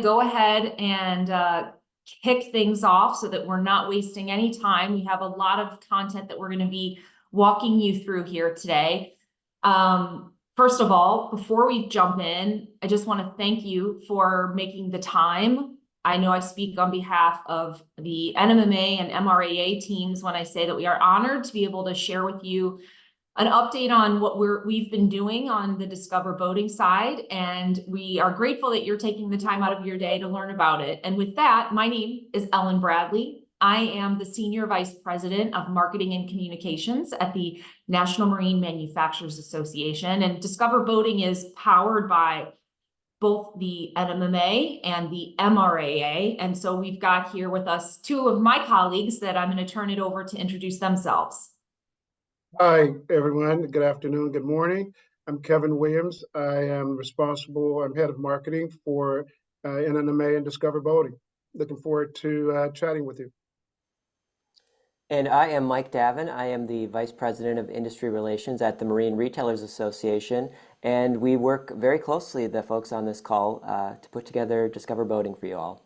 Go ahead and kick things off so that we're not wasting any time. We have a lot of content that we're going to be walking you through here today. First of all, before we jump in, I just want to thank you for making the time. I know I speak on behalf of the NMMA and MRAA teams when I say that we are honored to be able to share with you an update on what we've been doing on the Discover Boating side, and we are grateful that you're taking the time out of your day to learn about it. And with that, my name is Ellen Bradley. I am the Senior Vice President of Marketing and Communications at the National Marine Manufacturers Association, and Discover Boating is powered by both the NMMA and the MRAA. And so we've got here with us two of my colleagues that I'm going to turn it over to introduce themselves. Hi, everyone. Good afternoon. Good morning. I'm Kevin Williams. I'm head of marketing for NMMA and Discover Boating. Looking forward to chatting with you. And I am Mike Davin. I am the Vice President of Industry Relations at the Marine Retailers Association. And we work very closely, the folks on this call, to put together Discover Boating for you all.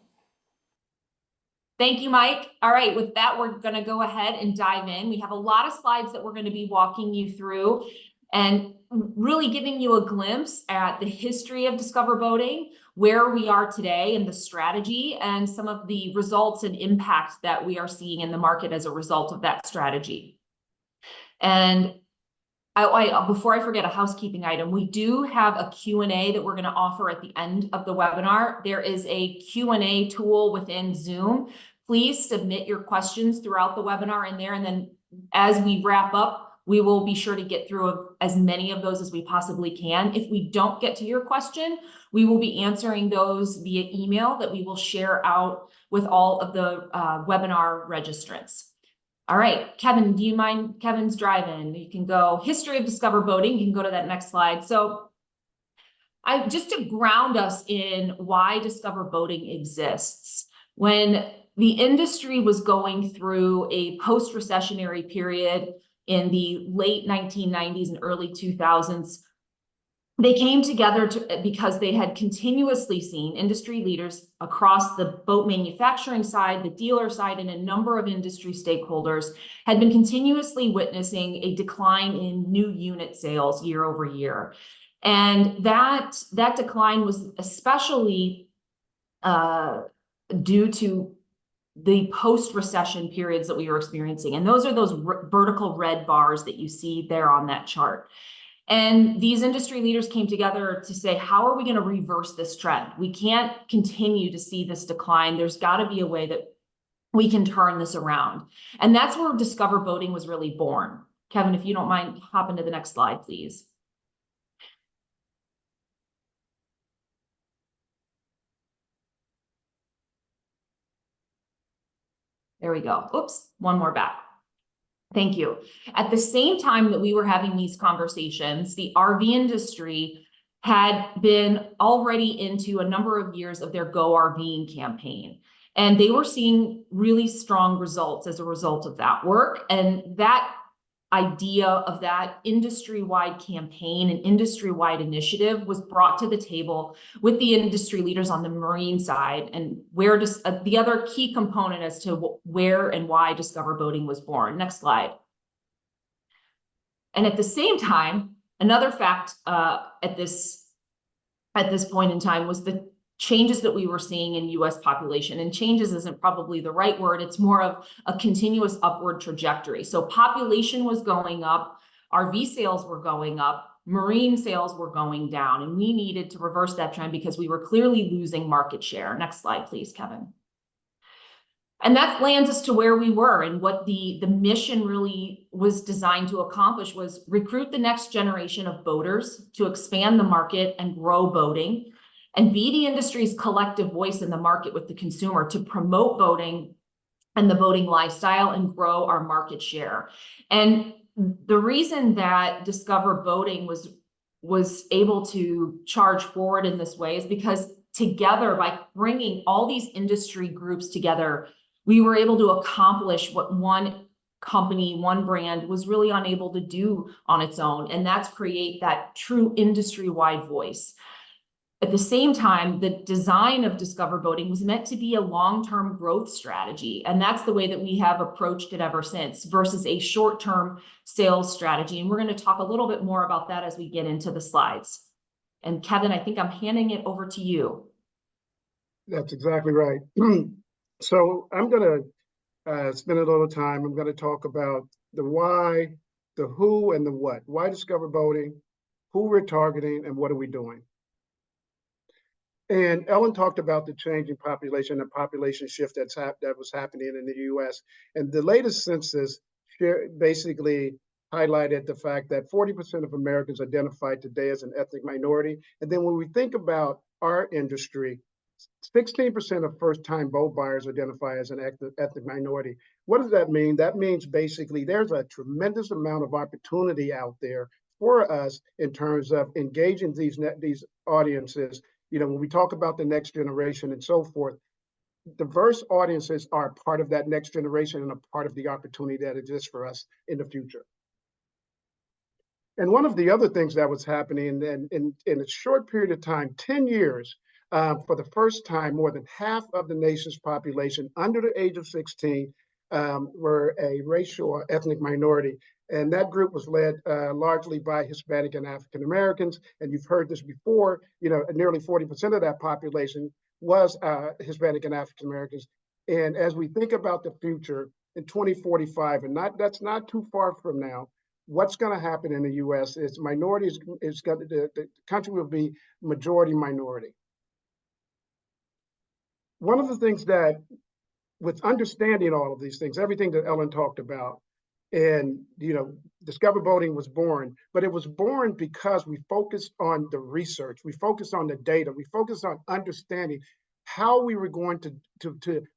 Thank you, Mike. All right, with that, we're going to go ahead and dive in. We have a lot of slides that we're going to be walking you through and really giving you a glimpse at the history of Discover Boating, where we are today and the strategy, and some of the results and impact that we are seeing in the market as a result of that strategy. And before I forget, a housekeeping item, we do have a Q&A that we're going to offer at the end of the webinar. There is a Q&A tool within Zoom. Please submit your questions throughout the webinar in there, and then as we wrap up, we will be sure to get through as many of those as we possibly can. If we don't get to your question, we will be answering those via email that we will share out with all of the webinar registrants. All right, Kevin, do you mind? Kevin's driving. You can go history of Discover Boating. You can go to that next slide. So just to ground us in why Discover Boating exists. When the industry was going through a post-recessionary period in the late 1990s and early 2000s, they came together because they had continuously seen industry leaders across the boat manufacturing side, the dealer side, and a number of industry stakeholders had been continuously witnessing a decline in new unit sales year over year. And that decline was especially due to the post-recession periods that we were experiencing. And those are those vertical red bars that you see there on that chart. And these industry leaders came together to say, how are we going to reverse this trend? We can't continue to see this decline. There's got to be a way that we can turn this around. And that's where Discover Boating was really born. Kevin, if you don't mind, hop into the next slide, please. There we go. Oops, one more back. Thank you. At the same time that we were having these conversations, the RV industry had been already into a number of years of their Go RVing campaign. And they were seeing really strong results as a result of that work. And that idea of that industry-wide campaign and industry-wide initiative was brought to the table with the industry leaders on the marine side, and where the other key component as to where and why Discover Boating was born. Next slide. And at the same time, another fact at this point in time was the changes that we were seeing in US population. And changes isn't probably the right word. It's more of a continuous upward trajectory. So population was going up, RV sales were going up, marine sales were going down, and we needed to reverse that trend because we were clearly losing market share. Next slide, please, Kevin. And that lands us to where we were, and what the mission really was designed to accomplish was recruit the next generation of boaters to expand the market and grow boating, and be the industry's collective voice in the market with the consumer to promote boating and the boating lifestyle and grow our market share. And the reason that Discover Boating was able to charge forward in this way is because together, by bringing all these industry groups together, we were able to accomplish what one company, one brand was really unable to do on its own, and that's create that true industry-wide voice. At the same time, the design of Discover Boating was meant to be a long-term growth strategy. And that's the way that we have approached it ever since versus a short-term sales strategy. And we're going to talk a little bit more about that as we get into the slides. And Kevin, I think I'm handing it over to you. That's exactly right. So I'm going to spend a little time. I'm going to talk about the why, the who, and the what. Why Discover Boating, who we're targeting, and what are we doing? And Ellen talked about the changing population and population shift that was happening in the U.S. And the latest census basically highlighted the fact that 40% of Americans identify today as an ethnic minority. And then when we think about our industry, 16% of first-time boat buyers identify as an ethnic minority. What does that mean? That means basically there's a tremendous amount of opportunity out there for us in terms of engaging these audiences. You know, when we talk about the next generation and so forth, diverse audiences are part of that next generation and a part of the opportunity that exists for us in the future. And one of the other things that was happening in a short period of time, 10 years, for the first time, more than half of the nation's population under the age of 16 were a racial or ethnic minority. And that group was led largely by Hispanic and African Americans. And you've heard this before, you know, nearly 40% of that population was Hispanic and African Americans. And as we think about the future in 2045, and that's not too far from now, what's going to happen in the U.S. is minorities, the country will be majority minority. One of the things that, with understanding all of these things, everything that Ellen talked about, and, you know, Discover Boating was born, but it was born because we focused on the research, we focused on the data, we focused on understanding how we were going to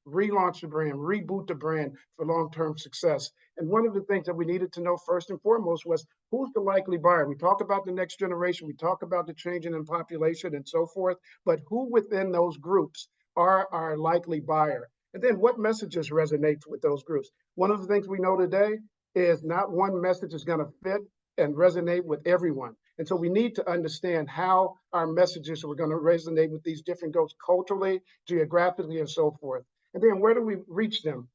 relaunch the brand, reboot the brand for long-term success. And one of the things that we needed to know first and foremost was who's the likely buyer. We talk about the next generation, we talk about the changing in population and so forth, but who within those groups are our likely buyer? And then what messages resonate with those groups? One of the things we know today is not one message is going to fit and resonate with everyone. And so we need to understand how our messages are going to resonate with these different groups culturally, geographically, and so forth. And then where do we reach them?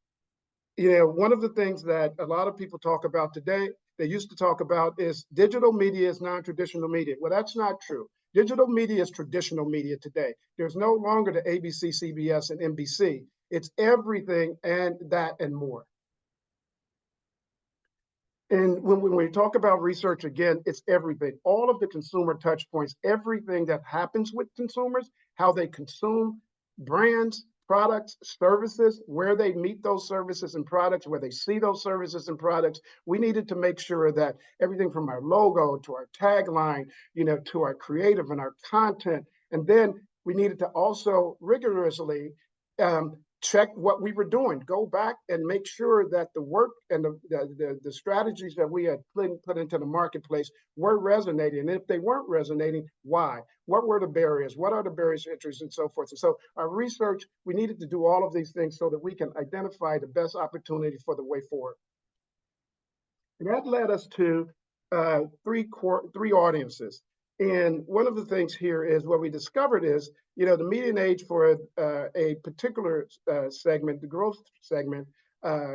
You know, one of the things that a lot of people talk about today, they used to talk about is digital media is non-traditional media. Well, that's not true. Digital media is traditional media today. There's no longer the ABC, CBS, and NBC. It's everything and that and more. And when we talk about research, again, it's everything. All of the consumer touch points, everything that happens with consumers, how they consume brands, products, services, where they meet those services and products, where they see those services and products. We needed to make sure that everything from our logo to our tagline, you know, to our creative and our content. And then we needed to also rigorously check what we were doing, go back and make sure that the work and the strategies that we had put into the marketplace were resonating. And if they weren't resonating, why? What were the barriers? What are the barriers to entry and so forth? And so our research, we needed to do all of these things so that we can identify the best opportunity for the way forward. And that led us to three audiences. And one of the things here is what we discovered is, you know, the median age for a particular segment, the growth segment,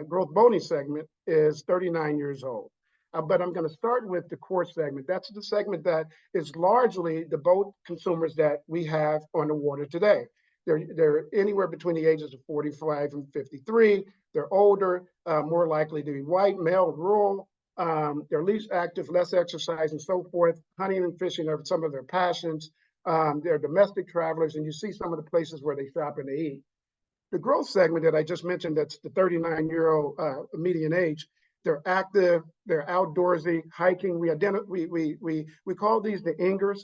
growth boating segment, is 39 years old. But I'm going to start with the core segment. That's the segment that is largely the boat consumers that we have on the water today. They're anywhere between the ages of 45 and 53. They're older, more likely to be white, male, rural. They're least active, less exercise, and so forth. Hunting and fishing are some of their passions. They're domestic travelers, and you see some of the places where they shop and they eat. The growth segment that I just mentioned, that's the 39-year-old median age. They're active, they're outdoorsy, hiking. We call these the ingers.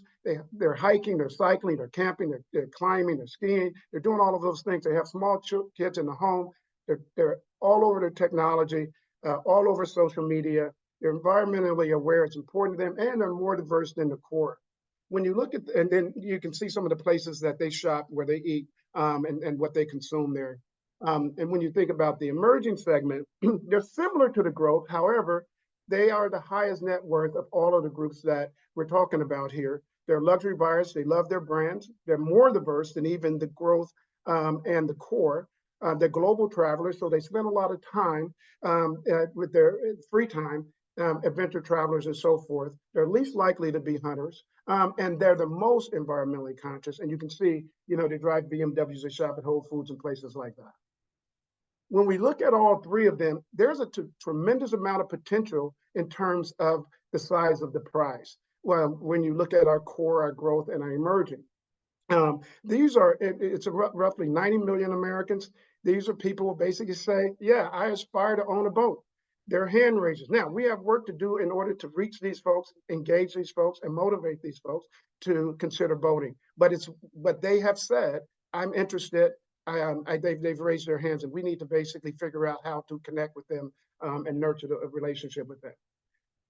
They're hiking, they're cycling, they're camping, they're climbing, they're skiing. They're doing all of those things. They have small kids in the home. They're all over their technology, all over social media. They're environmentally aware, it's important to them, and they're more diverse than the core. When you look at, and then you can see some of the places that they shop, where they eat, and what they consume there. And when you think about the emerging segment, they're similar to the growth. However, they are the highest net worth of all of the groups that we're talking about here. They're luxury buyers. They love their brands. They're more diverse than even the growth and the core. They're global travelers, so they spend a lot of time with their free time, adventure travelers and so forth. They're least likely to be hunters, and they're the most environmentally conscious. And you can see, they drive BMWs, they shop at Whole Foods and places like that. When we look at all three of them, there's a tremendous amount of potential in terms of the size of the prize. Well, when you look at our core, our growth, and our emerging. It's roughly 90 million Americans. These are people who basically say, yeah, I aspire to own a boat. They're hand raisers. Now, we have work to do in order to reach these folks, engage these folks, and motivate these folks to consider boating. But they have said, I'm interested. They've raised their hands, and we need to basically figure out how to connect with them and nurture a relationship with them.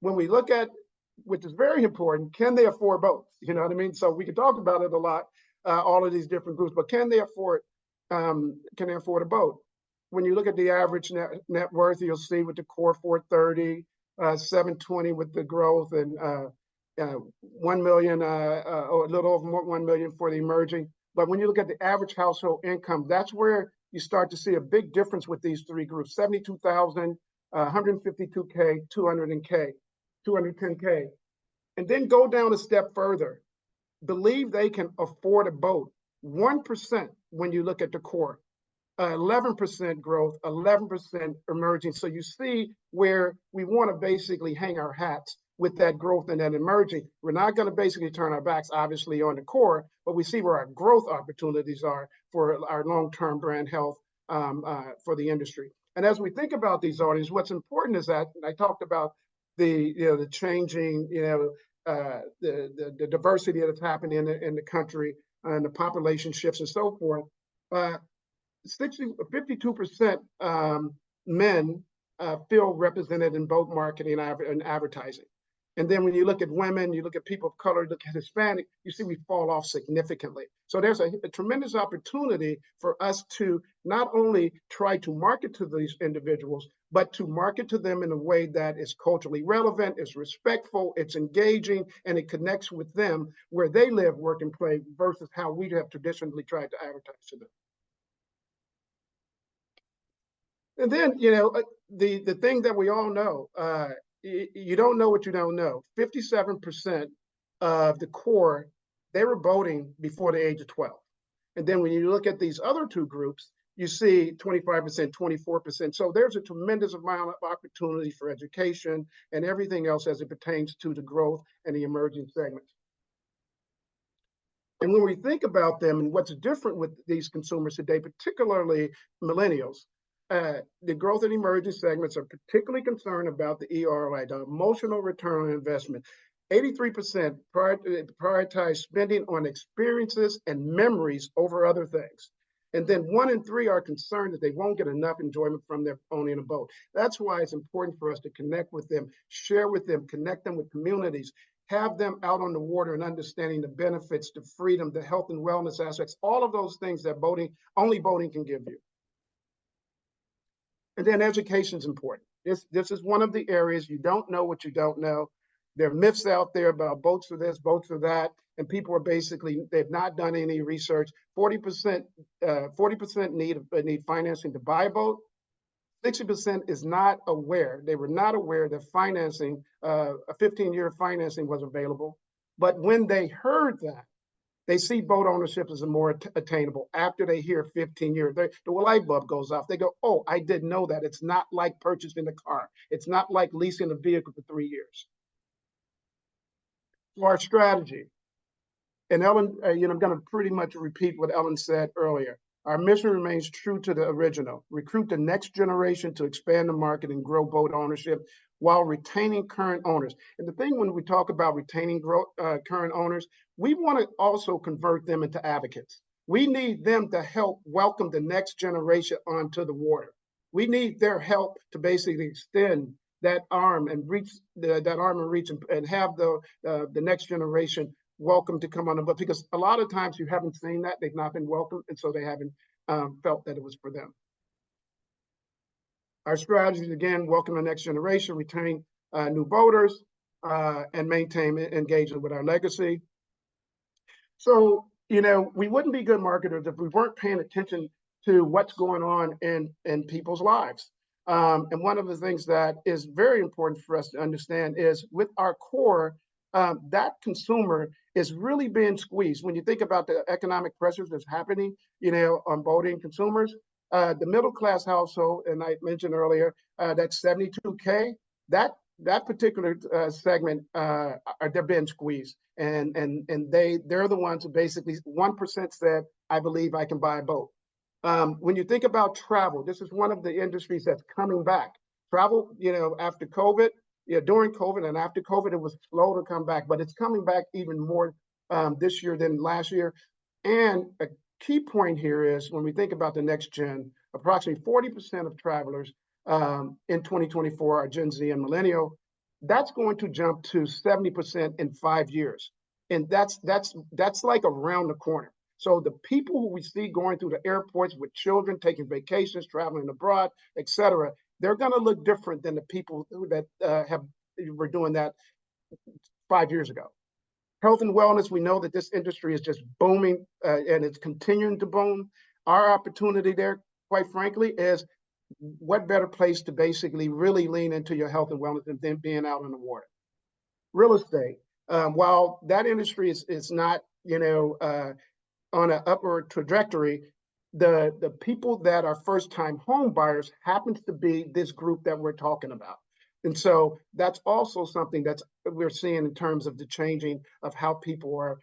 When we look at, which is very important, can they afford boats? You know what I mean? So we can talk about it a lot, all of these different groups, but can they afford a boat? When you look at the average net worth, you'll see with the core 430, 720 with the growth, and 1 million, or a little over 1 million for the emerging. But when you look at the average household income, that's where you start to see a big difference with these three groups: 72,000, 152K, 210K. And then go down a step further. Believe they can afford a boat. 1% when you look at the core, 11% growth, 11% emerging. So you see where we want to basically hang our hats with that growth and that emerging. We're not going to basically turn our backs, obviously, on the core, but we see where our growth opportunities are for our long-term brand health for the industry. And as we think about these audiences, what's important is that, I talked about the changing, the diversity that's happening in the country and the population shifts and so forth. 52% men feel represented in both marketing and advertising. And then when you look at women, you look at people of color, look at Hispanic, you see we fall off significantly. So there's a tremendous opportunity for us to not only try to market to these individuals, but to market to them in a way that is culturally relevant, is respectful, it's engaging, and it connects with them where they live, work, and play versus how we have traditionally tried to advertise to them. And then, the thing that we all know, you don't know what you don't know. 57% of the core, they were boating before the age of 12. And then when you look at these other two groups, you see 25%, 24%. So there's a tremendous amount of opportunity for education and everything else as it pertains to the growth and the emerging segments. And when we think about them and what's different with these consumers today, particularly millennials, the growth and emerging segments are particularly concerned about the EROI, the emotional return on investment. 83% prioritize spending on experiences and memories over other things. And then 1 in 3 are concerned that they won't get enough enjoyment from their owning a boat. That's why it's important for us to connect with them, share with them, connect them with communities, have them out on the water and understanding the benefits, the freedom, the health and wellness aspects, all of those things that only boating can give you. And then education is important. This is one of the areas you don't know what you don't know. There are myths out there about boats for this, boats for that, and people are basically, they've not done any research. 40% need financing to buy a boat. 60% is not aware. They were not aware that financing, a 15-year financing was available. But when they heard that, they see boat ownership as a more attainable. After they hear 15 years, the light bulb goes off. They go, oh, I didn't know that. It's not like purchasing a car. It's not like leasing a vehicle for 3 years. So our strategy, and Ellen, I'm going to pretty much repeat what Ellen said earlier. Our mission remains true to the original: recruit the next generation to expand the market and grow boat ownership while retaining current owners. And the thing when we talk about retaining current owners, we want to also convert them into advocates. We need them to help welcome the next generation onto the water. We need their help to basically extend that arm and reach and have the next generation welcome to come on the boat, because a lot of times you haven't seen that. They've not been welcomed, and so they haven't felt that it was for them. Our strategies, again, welcome the next generation, retain new boaters, and maintain engagement with our legacy. So, we wouldn't be good marketers if we weren't paying attention to what's going on in people's lives. And one of the things that is very important for us to understand is with our core, that consumer is really being squeezed. When you think about the economic pressures that's happening, on voting consumers, the middle class household, and I mentioned earlier, that's 72K, that particular segment, they're being squeezed, and they're the ones who basically 1% said, "I believe I can buy a boat." When you think about travel, this is one of the industries that's coming back. Travel, after COVID, during COVID and after COVID, it was slow to come back, but it's coming back even more this year than last year. And a key point here is when we think about the next gen, approximately 40% of travelers in 2024 are Gen Z and millennial. That's going to jump to 70% in 5 years, and that's like around the corner. So the people who we see going through the airports with children, taking vacations, traveling abroad, etc., they're going to look different than the people that were doing that 5 years ago. Health and wellness, we know that this industry is just booming and it's continuing to boom. Our opportunity there, quite frankly, is what better place to basically really lean into your health and wellness than being out on the water. Real estate, while that industry is not, on an upward trajectory, the people that are first-time home buyers happens to be this group that we're talking about. And so that's also something that we're seeing in terms of the changing of how people are,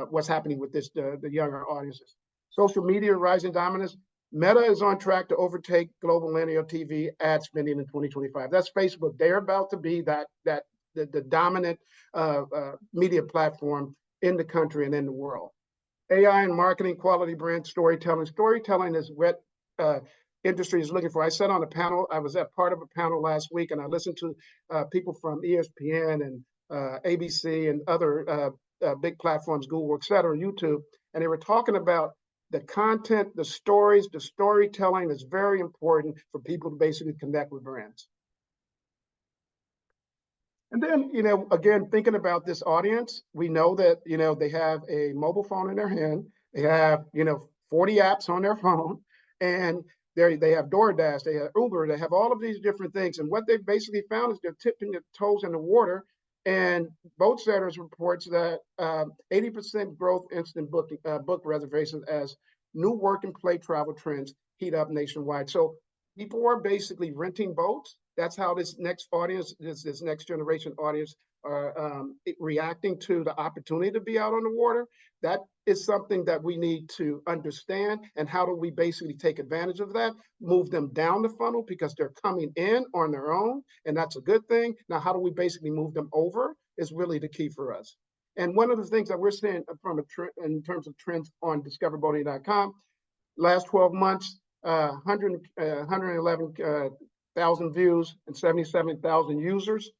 what's happening with the younger audiences. Social media rising dominance. Meta is on track to overtake global linear TV ad spending in 2025. That's Facebook. They're about to be the dominant media platform in the country and in the world. AI and marketing, quality brand storytelling. Storytelling is what industry is looking for. I sat on a panel. I was at part of a panel last week, and I listened to people from ESPN and ABC and other big platforms, Google, et cetera, YouTube, and they were talking about the content, the stories, the storytelling is very important for people to basically connect with brands. And then, again, thinking about this audience, we know that, they have a mobile phone in their hand. They have, 40 apps on their phone, and they have DoorDash, they have Uber, they have all of these different things. And what they've basically found is they're tipping their toes in the water. And Boat Setters reports that 80% growth instant book reservations as new work and play travel trends heat up nationwide. So people are basically renting boats. That's how this next audience, this next generation audience are reacting to the opportunity to be out on the water. That is something that we need to understand. And how do we basically take advantage of that? Move them down the funnel because they're coming in on their own, and that's a good thing. Now, how do we basically move them over is really the key for us. And one of the things that we're seeing in terms of trends on discoverboating.com, last 12 months, 111,000 views and 77,000 users.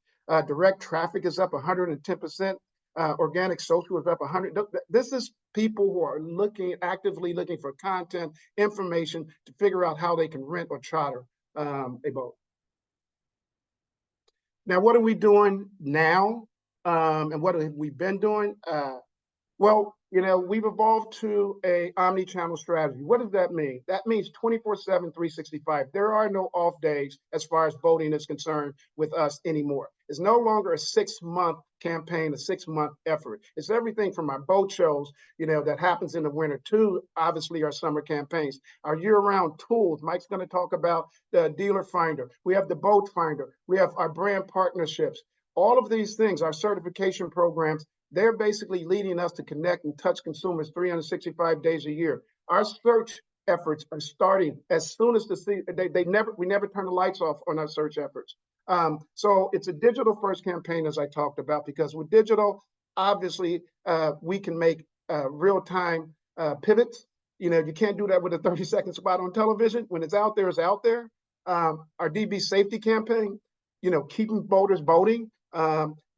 Direct traffic is up 110%. Organic social is up 100. This is people who are actively looking for content, information to figure out how they can rent or charter a boat. Now, what are we doing now? And what have we been doing? Well, we've evolved to a omni-channel strategy. What does that mean? That means 24/7, 365. There are no off days as far as boating is concerned with us anymore. It's no longer a 6-month campaign, a 6-month effort. It's everything from our boat shows, that happens in the winter to obviously our summer campaigns, our year-round tools. Mike's going to talk about the dealer finder. We have the boat finder. We have our brand partnerships. All of these things, our certification programs, they're basically leading us to connect and touch consumers 365 days a year. Our search efforts are starting as soon as we never turn the lights off on our search efforts. So it's a digital first campaign, as I talked about, because with digital, obviously, we can make real-time pivots. You can't do that with a 30-second spot on television. When it's out there, it's out there. Our DB safety campaign, keeping boaters boating.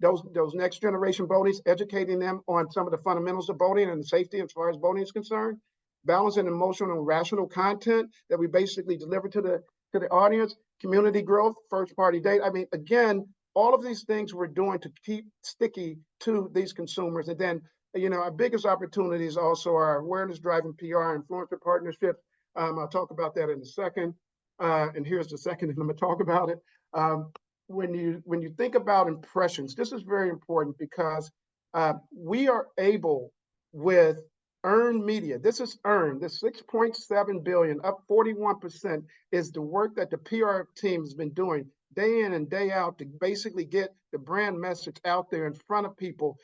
Those next generation boaties, educating them on some of the fundamentals of boating and safety as far as boating is concerned. Balancing emotional and rational content that we basically deliver to the audience. Community growth, first party data. I mean, again, all of these things we're doing to keep sticky to these consumers. And then our biggest opportunities also are awareness driving PR, influencer partnerships. I'll talk about that in a second. And here's the second, and I'm gonna talk about it. When you think about impressions, this is very important because we are able with earned media. This is earned. This 6.7 billion, up 41%, is the work that the PR team has been doing day in and day out to basically get the brand message out there in front of people,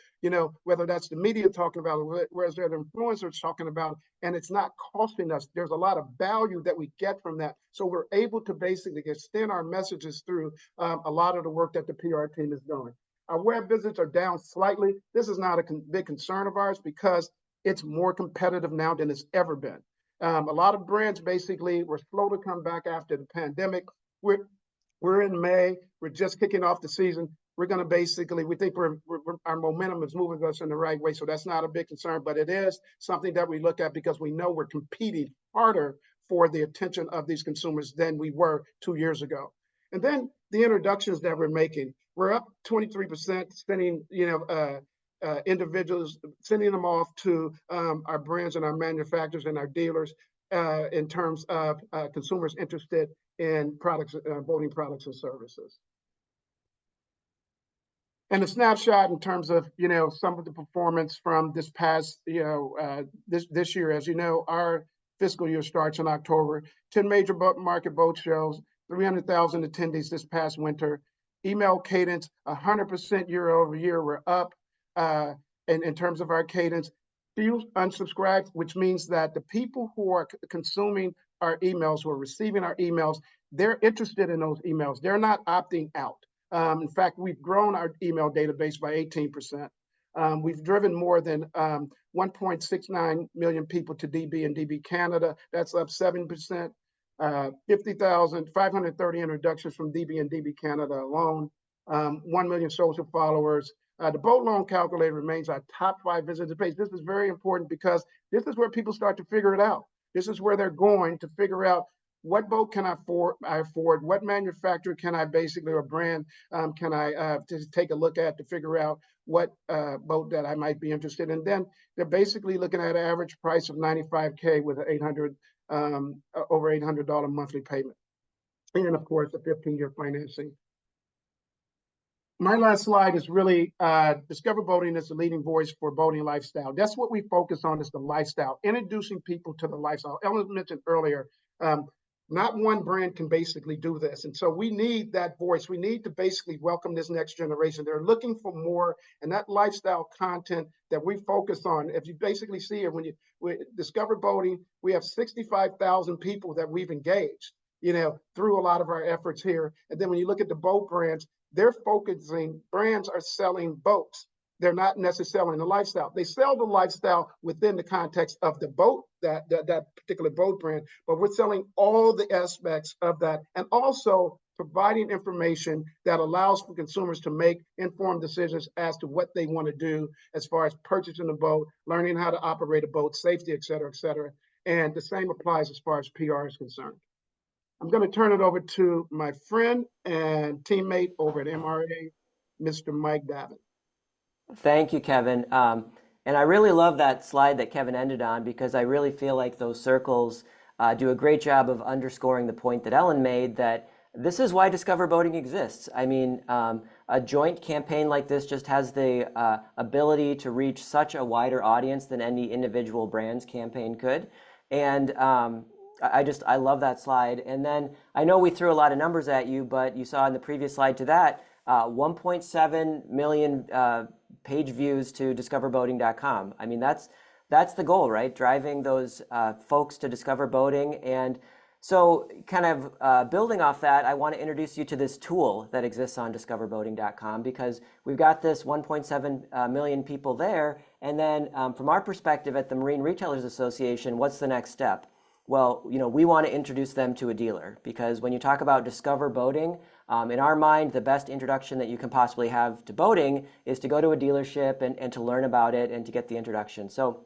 whether that's the media talking about it, whereas they're the influencers talking about it, and it's not costing us. There's a lot of value that we get from that. So we're able to basically extend our messages through a lot of the work that the PR team is doing. Our web visits are down slightly. This is not a big concern of ours because it's more competitive now than it's ever been. A lot of brands basically were slow to come back after the pandemic. We're in May. We're just kicking off the season. We're going to basically, we think our momentum is moving us in the right way. So that's not a big concern, but it is something that we look at because we know we're competing harder for the attention of these consumers than we were 2 years ago. And then the introductions that we're making, we're up 23%, sending, individuals, sending them off to our brands and our manufacturers and our dealers in terms of consumers interested in products, voting products and services. And a snapshot in terms of, some of the performance from this past, this year. As you know, our fiscal year starts in October. 10 major market boat shows, 300,000 attendees this past winter. Email cadence, 100% year over year. We're up in terms of our cadence. Few unsubscribed, which means that the people who are consuming our emails, who are receiving our emails, they're interested in those emails. They're not opting out. In fact, we've grown our email database by 18%. We've driven more than 1.69 million people to DB and DB Canada. That's up 7%. 530 introductions from DB and DB Canada alone. 1 million social followers. The boat loan calculator remains our top 5 visitor page. This is very important because this is where people start to figure it out. This is where they're going to figure out what boat can I afford, what manufacturer can I basically, or brand can I just take a look at to figure out what boat that I might be interested in. Then they're basically looking at an average price of $95K with an over $800 monthly payment. And of course, a 15-year financing. My last slide is really Discover Boating is the leading voice for boating lifestyle. That's what we focus on, is the lifestyle, introducing people to the lifestyle. Ellen mentioned earlier, not one brand can basically do this. And so we need that voice. We need to basically welcome this next generation. They're looking for more, and that lifestyle content that we focus on. If you basically see it, when you Discover Boating, we have 65,000 people that we've engaged, through a lot of our efforts here. And then when you look at the boat brands, brands are selling boats. They're not necessarily the lifestyle. They sell the lifestyle within the context of the boat, that particular boat brand, but we're selling all the aspects of that, and also providing information that allows for consumers to make informed decisions as to what they want to do as far as purchasing a boat, learning how to operate a boat, safety, et cetera, et cetera. And the same applies as far as PR is concerned. I'm going to turn it over to my friend and teammate over at MRAA, Mr. Mike Davin. Thank you, Kevin. And I really love that slide that Kevin ended on, because I really feel like those circles do a great job of underscoring the point that Ellen made, that this is why Discover Boating exists. I mean, a joint campaign like this just has the ability to reach such a wider audience than any individual brand's campaign could. And I love that slide. And then I know we threw a lot of numbers at you, but you saw in the previous slide to that, 1.7 million page views to discoverboating.com. I mean, that's the goal, right? Driving those folks to discover boating. And so kind of building off that, I want to introduce you to this tool that exists on discoverboating.com, because we've got this 1.7 million people there. And then from our perspective at the Marine Retailers Association, what's the next step? Well, we want to introduce them to a dealer, because when you talk about Discover Boating, in our mind, the best introduction that you can possibly have to boating is to go to a dealership and to learn about it and to get the introduction. So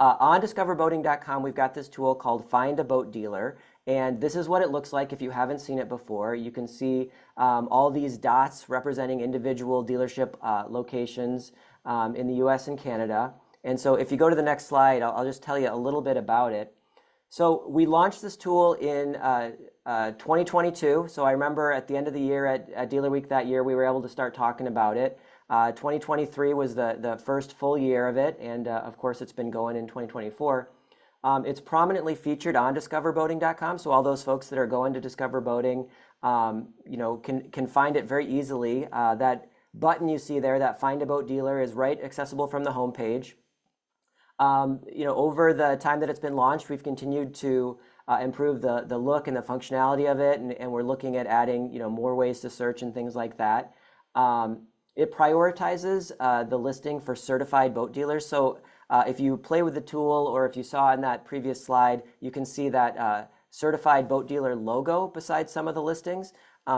on discoverboating.com, we've got this tool called Find a Boat Dealer. And this is what it looks like if you haven't seen it before. You can see all these dots representing individual dealership locations. in the US and Canada. And so if you go to the next slide, I'll just tell you a little bit about it. So we launched this tool in 2022. So I remember at the end of the year at Dealer Week that year, we were able to start talking about it. 2023 was the first full year of it. And of course, it's been going in 2024. It's prominently featured on discoverboating.com. So all those folks that are going to Discover Boating, can find it very easily. That button you see there, that Find a Boat Dealer, is right accessible from the homepage. Over the time that it's been launched, we've continued to improve the look and the functionality of it, and we're looking at adding more ways to search and things like that. It prioritizes the listing for certified boat dealers. So if you play with the tool, or if you saw in that previous slide, you can see that certified boat dealer logo beside some of the listings.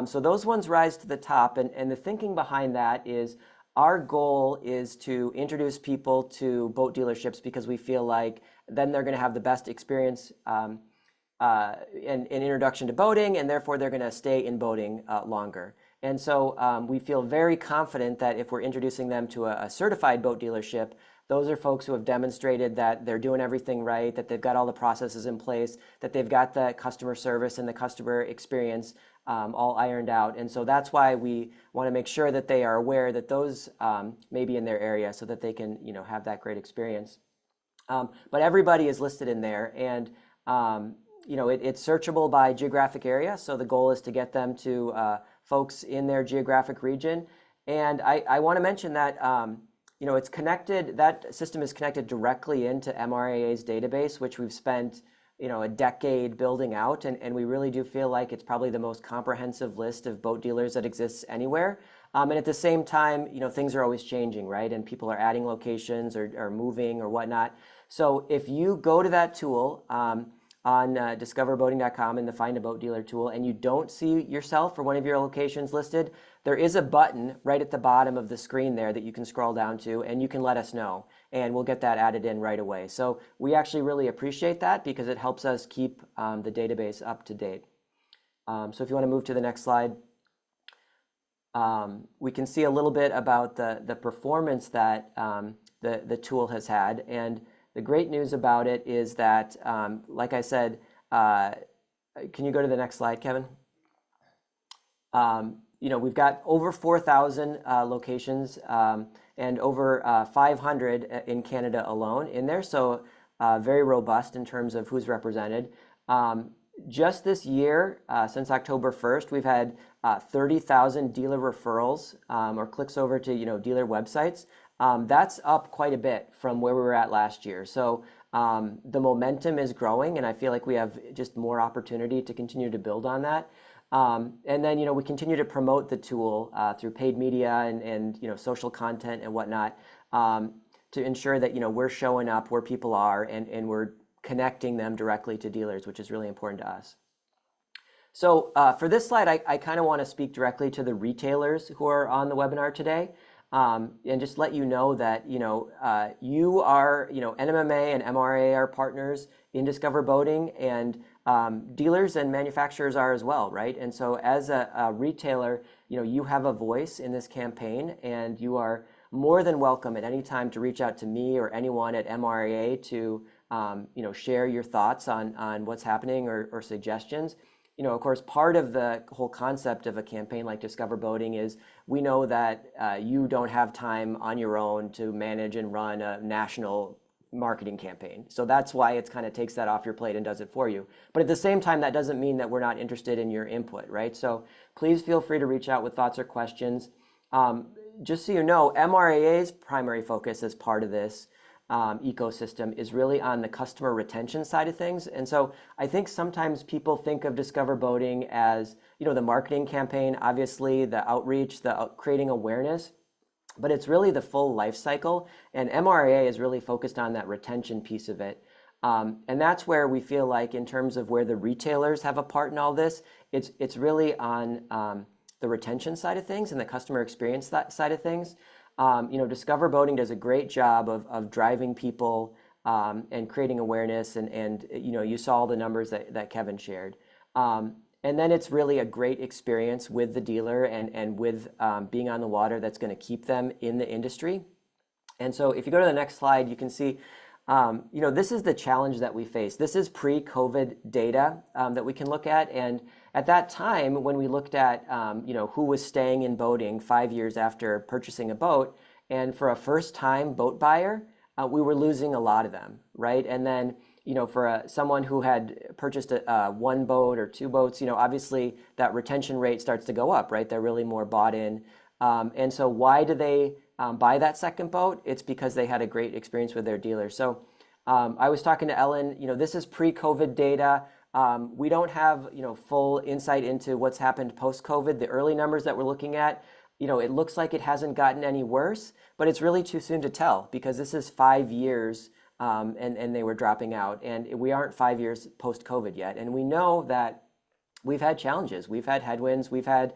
So those ones rise to the top, and the thinking behind that is our goal is to introduce people to boat dealerships because we feel like then they're going to have the best experience and introduction to boating, and therefore they're going to stay in boating longer. And so we feel very confident that if we're introducing them to a certified boat dealership, those are folks who have demonstrated that they're doing everything right, that they've got all the processes in place, that they've got the customer service and the customer experience all ironed out. And so that's why we want to make sure that they are aware that those may be in their area so that they can have that great experience. But everybody is listed in there, and it's searchable by geographic area. So the goal is to get them to folks in their geographic region. And I want to mention that it's connected, that system is connected directly into MRAA's database, which we've spent a decade building out, and we really do feel like it's probably the most comprehensive list of boat dealers that exists anywhere. And at the same time, things are always changing, right? And people are adding locations or moving or whatnot. So if you go to that tool on discoverboating.com in the Find a Boat Dealer tool, and you don't see yourself or one of your locations listed, there is a button right at the bottom of the screen there that you can scroll down to, and you can let us know, and we'll get that added in right away. So we actually really appreciate that because it helps us keep the database up to date. So if you want to move to the next slide, we can see a little bit about the performance that the tool has had. And the great news about it is that, like I said, can you go to the next slide, Kevin? We've got over 4,000 locations and over 500 in Canada alone in there. So very robust in terms of who's represented. Just this year, since October 1st, we've had 30,000 dealer referrals or clicks over to dealer websites. That's up quite a bit from where we were at last year. So the momentum is growing, and I feel like we have just more opportunity to continue to build on that. And then, we continue to promote the tool through paid media and social content and whatnot to ensure that, we're showing up where people are and we're connecting them directly to dealers, which is really important to us. So for this slide, I kind of want to speak directly to the retailers who are on the webinar today. And just let you know that, you are, NMMA and MRAA are partners in Discover Boating, and dealers and manufacturers are as well, right? And so as a retailer, you have a voice in this campaign, and you are more than welcome at any time to reach out to me or anyone at MRAA to, share your thoughts on what's happening or suggestions. Of course, part of the whole concept of a campaign like Discover Boating is we know that you don't have time on your own to manage and run a national marketing campaign. So that's why it kind of takes that off your plate and does it for you. But at the same time, that doesn't mean that we're not interested in your input, right? So please feel free to reach out with thoughts or questions. Just so you know, MRAA's primary focus as part of this ecosystem is really on the customer retention side of things. And so I think sometimes people think of Discover Boating as, the marketing campaign, obviously the outreach, the creating awareness, but it's really the full life cycle. And MRAA is really focused on that retention piece of it. And that's where we feel like in terms of where the retailers have a part in all this, it's really on the retention side of things and the customer experience side of things. Discover Boating does a great job of driving people and creating awareness, and you saw all the numbers that Kevin shared. And then it's really a great experience with the dealer and with being on the water that's going to keep them in the industry. And so if you go to the next slide, you can see, this is the challenge that we face. This is pre-COVID data that we can look at. And at that time, when we looked at, who was staying in boating 5 years after purchasing a boat, and for a first-time boat buyer, we were losing a lot of them, right? And then, for someone who had purchased one boat or two boats, obviously that retention rate starts to go up, right? They're really more bought in. And so why do they buy that second boat? It's because they had a great experience with their dealer. So I was talking to Ellen, this is pre-COVID data. We don't have, full insight into what's happened post-COVID. The early numbers that we're looking at, it looks like it hasn't gotten any worse, but it's really too soon to tell because this is 5 years and they were dropping out. And we aren't 5 years post-COVID yet. And we know that we've had challenges. We've had headwinds. We've had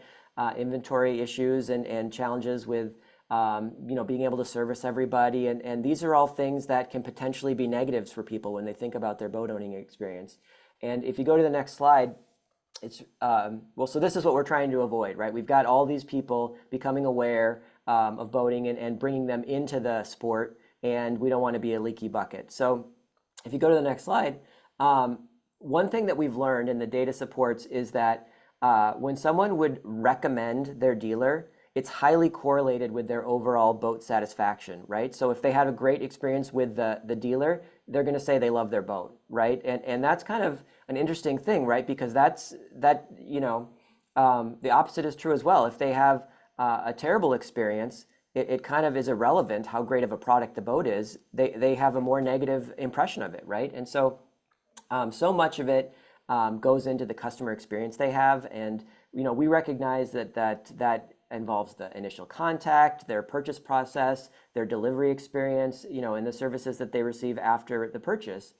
inventory issues and challenges with being able to service everybody. And these are all things that can potentially be negatives for people when they think about their boat owning experience. And if you go to the next slide, it's so this is what we're trying to avoid, right? We've got all these people becoming aware of boating and bringing them into the sport, and we don't want to be a leaky bucket. So if you go to the next slide, one thing that we've learned and the data supports is that when someone would recommend their dealer, it's highly correlated with their overall boat satisfaction, right? So if they had a great experience with the dealer, they're going to say they love their boat, right? And that's kind of an interesting thing, right? Because the opposite is true as well. If they have a terrible experience, it kind of is irrelevant how great of a product the boat is. They have a more negative impression of it, right? And so so much of it goes into the customer experience they have, and we recognize that involves the initial contact, their purchase process, their delivery experience, and the services that they receive after the purchase.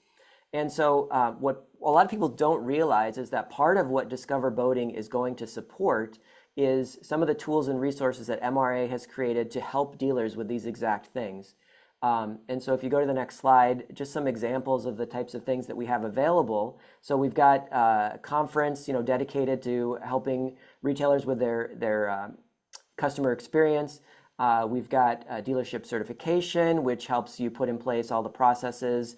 And so what a lot of people don't realize is that part of what Discover Boating is going to support is some of the tools and resources that MRAA has created to help dealers with these exact things. And so if you go to the next slide, just some examples of the types of things that we have available. So we've got a conference, dedicated to helping retailers with their customer experience. We've got dealership certification, which helps you put in place all the processes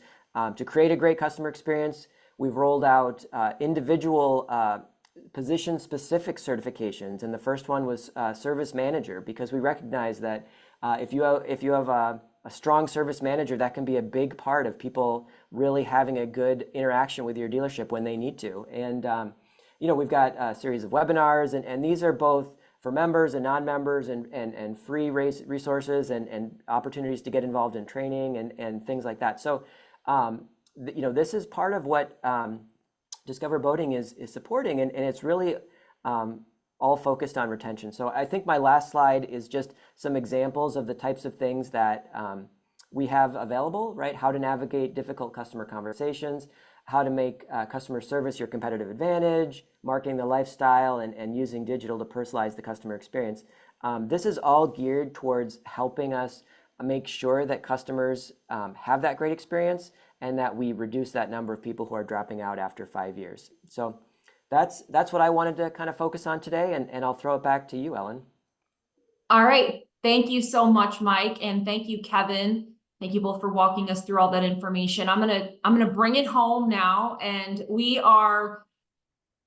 to create a great customer experience. We've rolled out individual position-specific certifications, and the first one was service manager, because we recognize that if you have a strong service manager, that can be a big part of people really having a good interaction with your dealership when they need to. And we've got a series of webinars, and these are both for members and non-members, and free resources and opportunities to get involved in training and things like that. So this is part of what Discover Boating is supporting, and it's really all focused on retention. So I think my last slide is just some examples of the types of things that we have available, right? How to navigate difficult customer conversations, how to make customer service your competitive advantage, marketing the lifestyle, and using digital to personalize the customer experience. This is all geared towards helping us make sure that customers have that great experience and that we reduce that number of people who are dropping out after 5 years. So that's what I wanted to kind of focus on today, and I'll throw it back to you, Ellen. All right. Thank you so much, Mike. And thank you, Kevin. Thank you both for walking us through all that information. I'm gonna bring it home now. And we are,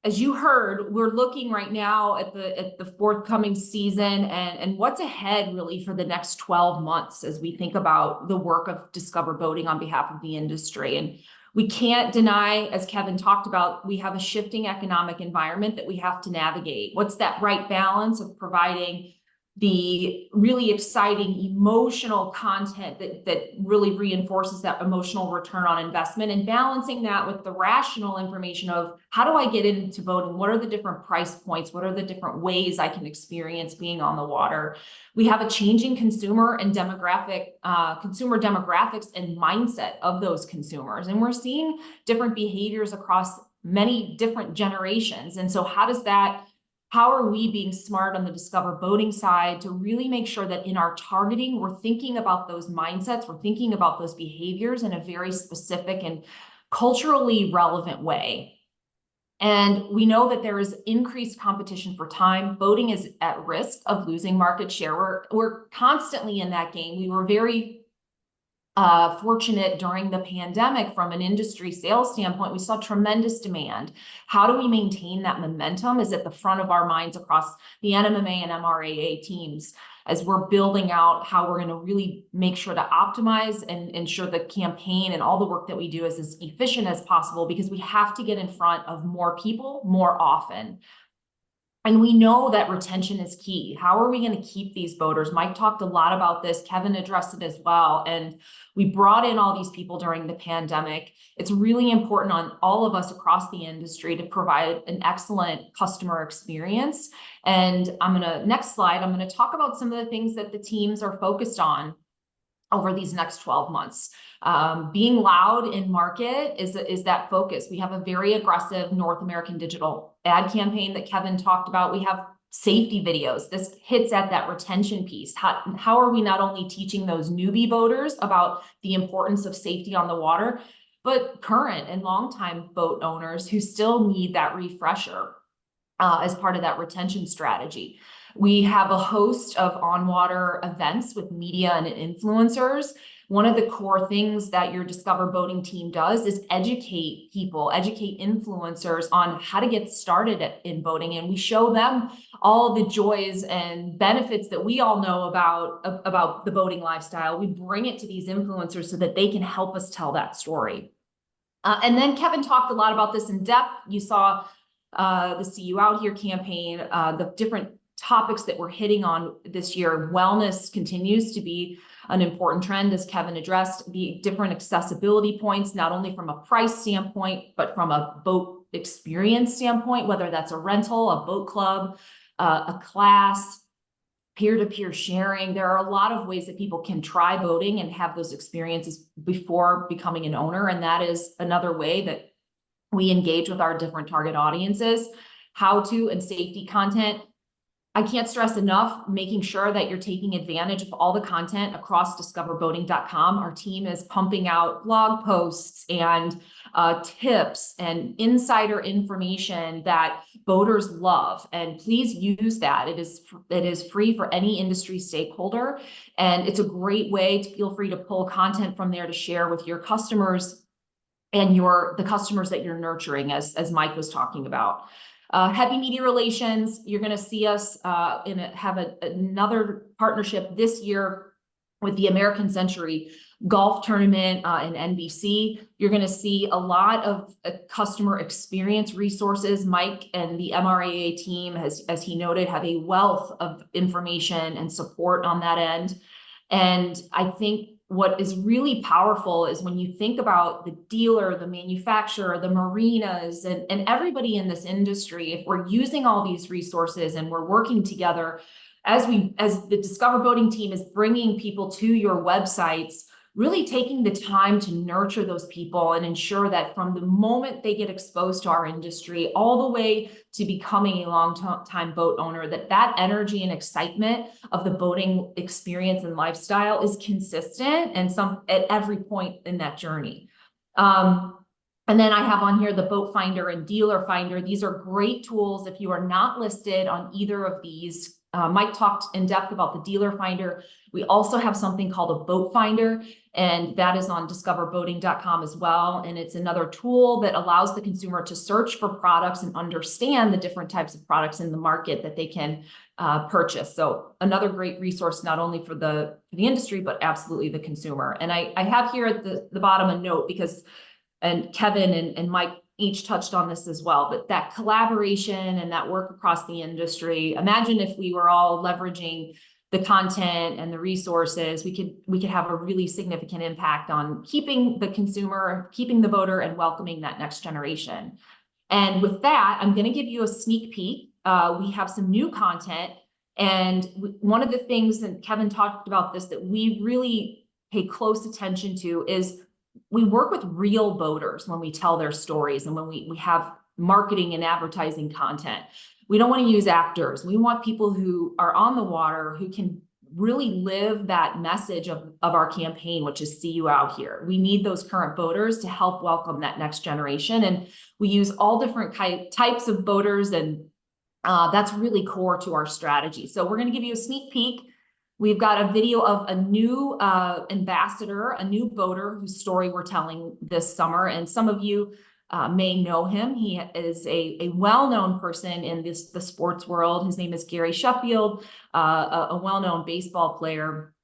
as you heard, we're looking right now at the forthcoming season and what's ahead really for the next 12 months as we think about the work of Discover Boating on behalf of the industry. And we can't deny, as Kevin talked about, we have a shifting economic environment that we have to navigate. What's that right balance of providing the really exciting emotional content that really reinforces that emotional return on investment, and balancing that with the rational information of how do I get into boating? What are the different price points? What are the different ways I can experience being on the water? We have a changing consumer demographics and mindset of those consumers. And we're seeing different behaviors across many different generations. And so how are we being smart on the Discover Boating side to really make sure that in our targeting, we're thinking about those mindsets, we're thinking about those behaviors in a very specific and culturally relevant way? And we know that there is increased competition for time. Boating is at risk of losing market share. We're constantly in that game. We were very fortunate during the pandemic from an industry sales standpoint. We saw tremendous demand. How do we maintain that momentum is at the front of our minds across the NMMA and MRAA teams as we're building out how we're going to really make sure to optimize and ensure the campaign and all the work that we do is as efficient as possible, because we have to get in front of more people more often. And we know that retention is key. How are we going to keep these boaters? Mike talked a lot about this. Kevin addressed it as well. And we brought in all these people during the pandemic. It's really important on all of us across the industry to provide an excellent customer experience. And next slide, I'm going to talk about some of the things that the teams are focused on over these next 12 months. Being loud in market is that focus. We have a very aggressive North American digital ad campaign that Kevin talked about. We have safety videos. This hits at that retention piece. How are we not only teaching those newbie boaters about the importance of safety on the water, but current and longtime boat owners who still need that refresher as part of that retention strategy. We have a host of on-water events with media and influencers. One of the core things that your Discover Boating team does is educate people, educate influencers on how to get started in boating. And we show them all the joys and benefits that we all know about the boating lifestyle. We bring it to these influencers so that they can help us tell that story. And then Kevin talked a lot about this in depth. You saw the See You Out Here campaign, the different topics that we're hitting on this year. Wellness continues to be an important trend, as Kevin addressed, the different accessibility points, not only from a price standpoint, but from a boat experience standpoint, whether that's a rental, a boat club, a class, peer-to-peer sharing. There are a lot of ways that people can try boating and have those experiences before becoming an owner. And that is another way that we engage with our different target audiences. How-to and safety content. I can't stress enough making sure that you're taking advantage of all the content across discoverboating.com. Our team is pumping out blog posts and tips and insider information that boaters love. And please use that. It is free for any industry stakeholder. And it's a great way to feel free to pull content from there to share with your customers and the customers that you're nurturing, as Mike was talking about. Heavy media relations, you're going to see us have another partnership this year with the American Century Golf Tournament in NBC. You're going to see a lot of customer experience resources. Mike and the MRAA team, as he noted, have a wealth of information and support on that end. And I think what is really powerful is when you think about the dealer, the manufacturer, the marinas, and everybody in this industry, if we're using all these resources and we're working together, as the Discover Boating team is bringing people to your websites, really taking the time to nurture those people and ensure that from the moment they get exposed to our industry all the way to becoming a long-time boat owner, that energy and excitement of the boating experience and lifestyle is consistent and at every point in that journey. And then I have on here the Boat Finder and Dealer Finder. These are great tools if you are not listed on either of these. Mike talked in depth about the Dealer Finder. We also have something called a Boat Finder, and that is on discoverboating.com as well. And it's another tool that allows the consumer to search for products and understand the different types of products in the market that they can purchase. So another great resource, not only for the industry, but absolutely the consumer. And I have here at the bottom a note because, and Kevin and Mike each touched on this as well, but that collaboration and that work across the industry. Imagine if we were all leveraging the content and the resources, we could have a really significant impact on keeping the consumer, keeping the boater, and welcoming that next generation. And with that, I'm going to give you a sneak peek. We have some new content, and one of the things, and Kevin talked about this, that we really pay close attention to is we work with real boaters when we tell their stories and when we have marketing and advertising content. We don't want to use actors. We want people who are on the water, who can really live that message of our campaign, which is See You Out Here. We need those current boaters to help welcome that next generation. And we use all different types of boaters, and that's really core to our strategy. So we're going to give you a sneak peek. We've got a video of a new ambassador, a new boater whose story we're telling this summer. And some of you may know him. He is a well-known person in the sports world. His name is Gary Sheffield, a well-known baseball player.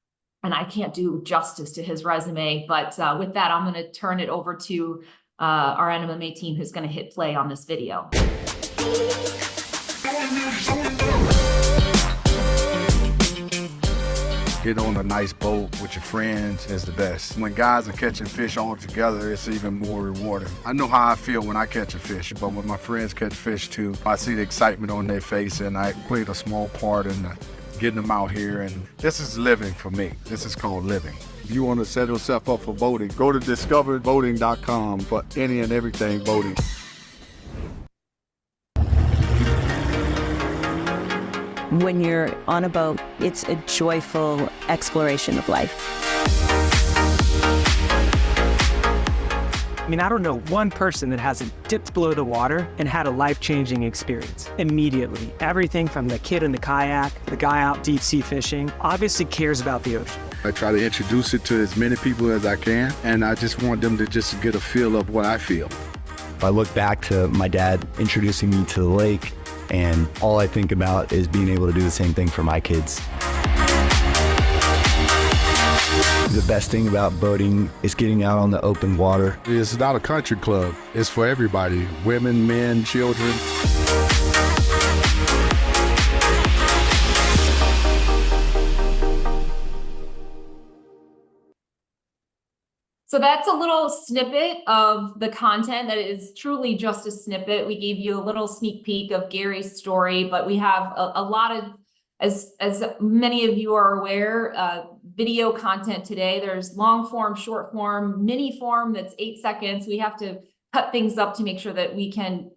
And I can't do justice to his resume, but with that, I'm going to turn it over to our NMMA team who's going to hit play on this video. Get on a nice boat with your friends is the best. When guys are catching fish all together, it's even more rewarding. I know how I feel when I catch a fish, but when my friends catch fish too, I see the excitement on their face, and I played a small part in getting them out here, and this is living for me. This is called living. If you want to set yourself up for boating, go to discoverboating.com for any and everything boating. When you're on a boat, it's a joyful exploration of life. I mean, I don't know one person that hasn't dipped below the water and had a life-changing experience immediately. Everything from the kid in the kayak, the guy out deep sea fishing, obviously cares about the ocean. I try to introduce it to as many people as I can, and I just want them to just get a feel of what I feel. I look back to my dad introducing me to the lake, and all I think about is being able to do the same thing for my kids. The best thing about boating is getting out on the open water. It's not a country club. It's for everybody, women, men, children. So that's a little snippet of the content that is truly just a snippet. We gave you a little sneak peek of Gary's story, but we have a lot of, as many of you are aware, video content today. There's long form, short form, mini form that's 8 seconds. We have to cut things up to make sure that we can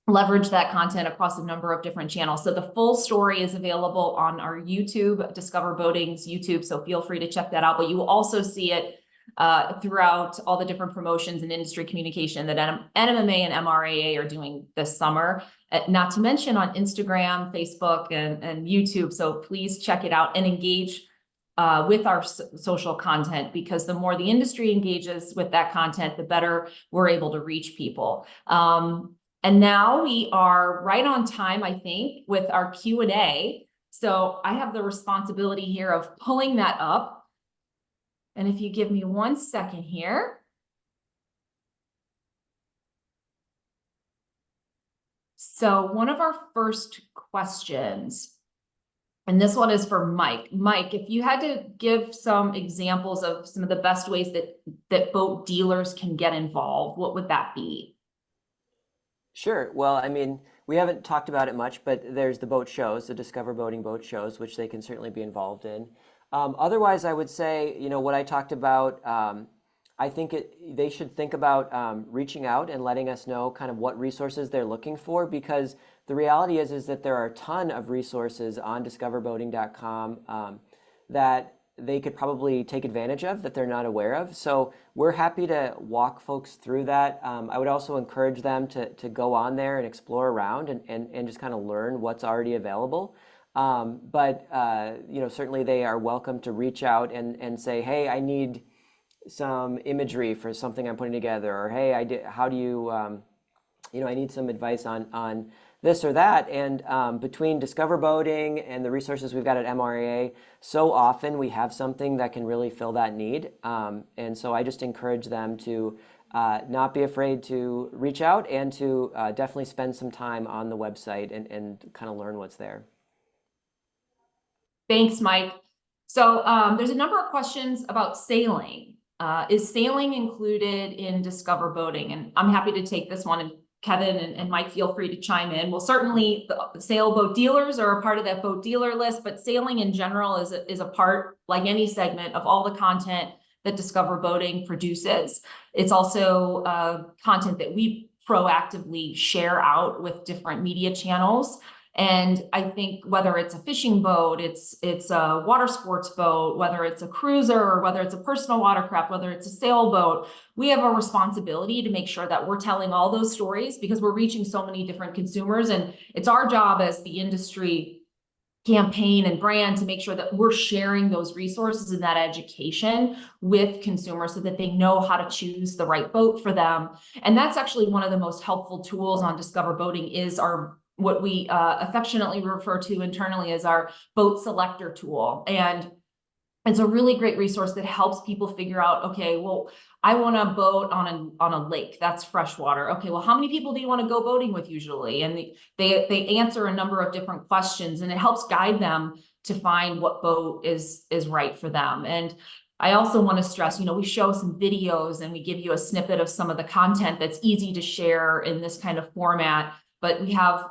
leverage that content across a number of different channels. So the full story is available on our YouTube, Discover Boating's YouTube. So feel free to check that out, but you will also see it throughout all the different promotions and industry communication that NMMA and MRAA are doing this summer, not to mention on Instagram, Facebook, and YouTube. So please check it out and engage with our social content, because the more the industry engages with that content, the better we're able to reach people. And now we are right on time, I think, with our Q&A. So I have the responsibility here of pulling that up. And if you give me 1 second here. So one of our first questions, and this one is for Mike. Mike, if you had to give some examples of some of the best ways that boat dealers can get involved, what would that be? Sure. Well, I mean, we haven't talked about it much, but there's the boat shows, the Discover Boating boat shows, which they can certainly be involved in. Otherwise, I would say, you know, what I talked about, I think they should think about reaching out and letting us know kind of what resources they're looking for, because the reality is that there are a ton of resources on discoverboating.com that they could probably take advantage of that they're not aware of. So we're happy to walk folks through that. I would also encourage them to go on there and explore around and just kind of learn what's already available. But you know, certainly they are welcome to reach out and say, hey, I need some imagery for something I'm putting together, or hey, how do you, you know, I need some advice on this or that. And between Discover Boating and the resources we've got at MRAA, so often we have something that can really fill that need. And so I just encourage them to not be afraid to reach out and to definitely spend some time on the website and kind of learn what's there. Thanks, Mike. So there's a number of questions about sailing. Is sailing included in Discover Boating? And I'm happy to take this one, and Kevin and Mike, feel free to chime in. Well, certainly the sailboat dealers are a part of that boat dealer list, but sailing in general is a part, like any segment, of all the content that Discover Boating produces. It's also content that we proactively share out with different media channels. And I think whether it's a fishing boat, it's a water sports boat, whether it's a cruiser, or whether it's a personal watercraft, whether it's a sailboat, we have a responsibility to make sure that we're telling all those stories, because we're reaching so many different consumers. And it's our job as the industry campaign and brand to make sure that we're sharing those resources and that education with consumers so that they know how to choose the right boat for them. And that's actually one of the most helpful tools on Discover Boating is our what we affectionately refer to internally as our boat selector tool. And it's a really great resource that helps people figure out, okay, well, I want to boat on a lake that's freshwater. Okay, well, how many people do you want to go boating with usually? And they answer a number of different questions, and it helps guide them to find what boat is right for them. And I also want to stress, we show some videos and we give you a snippet of some of the content that's easy to share in this kind of format, but we have